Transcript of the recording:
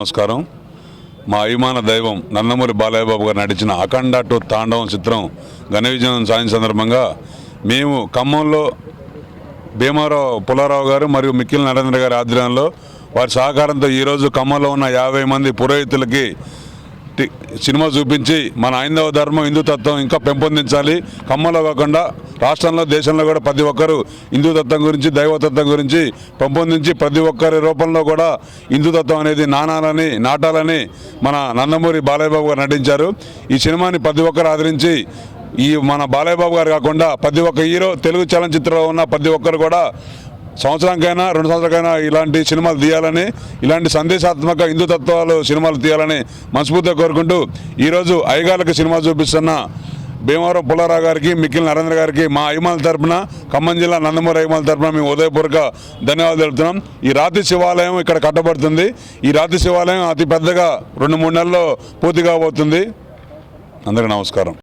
నమస్కారం. మా అభిమాన దైవం నందమూరి బాలయ్య బాబు గారు నటించిన అఖండ 2 తాండవం చిత్రం ఘన విజయం సాధించిన సందర్భంగా మేము ఖమ్మంలో భీమారావు పుల్లారావు గారు మరియు మిక్కిలి నరేంద్ర గారి ఆధ్వర్యంలో వారి సహకారంతో ఈరోజు ఖమ్మంలో ఉన్న 50 మంది పురోహితులకి సినిమా చూపించి మన హైందవ ధర్మం హిందూ తత్వం ఇంకా పెంపొందించాలి. ఖమ్మంలో కాకుండా రాష్ట్రంలో దేశంలో కూడా ప్రతి ఒక్కరూ హిందూ తత్వం గురించి దైవతత్వం గురించి పెంపొందించి ప్రతి ఒక్కరి రూపంలో కూడా హిందూ తత్వం అనేది నాటాలని మన నందమూరి బాలయ్య బాబు గారు నటించారు. ఈ సినిమాని ప్రతి ఒక్కరు ఆదరించి ఈ మన బాలయ్య బాబు గారు కాకుండా ప్రతి ఒక్క హీరో తెలుగు చలనచిత్రంలో ఉన్న ప్రతి ఒక్కరు కూడా సంవత్సరానికైనా 2 సంవత్సరాలకైనా ఇలాంటి సినిమాలు తీయాలని, ఇలాంటి సందేశాత్మక హిందూ తత్వాలు సినిమాలు తీయాలని మనస్ఫూర్తిగా కోరుకుంటూ ఈరోజు అయ్యగార్లకి సినిమా చూపిస్తున్న భీమవరం పుల్లారావు గారికి, మిక్కిలి నరేంద్ర గారికి మా అభిమానుల తరపున, ఖమ్మం జిల్లా నందమూరి అభిమానుల తరపున మేము ఉదయపూర్వక ధన్యవాదాలు తెలుపుతున్నాం. ఈ రాతి శివాలయం ఇక్కడ కట్టబడుతుంది. ఈ రాతి శివాలయం అతి పెద్దగా 2-3 నెలల్లో పూర్తి కాబోతుంది. అందరికీ నమస్కారం.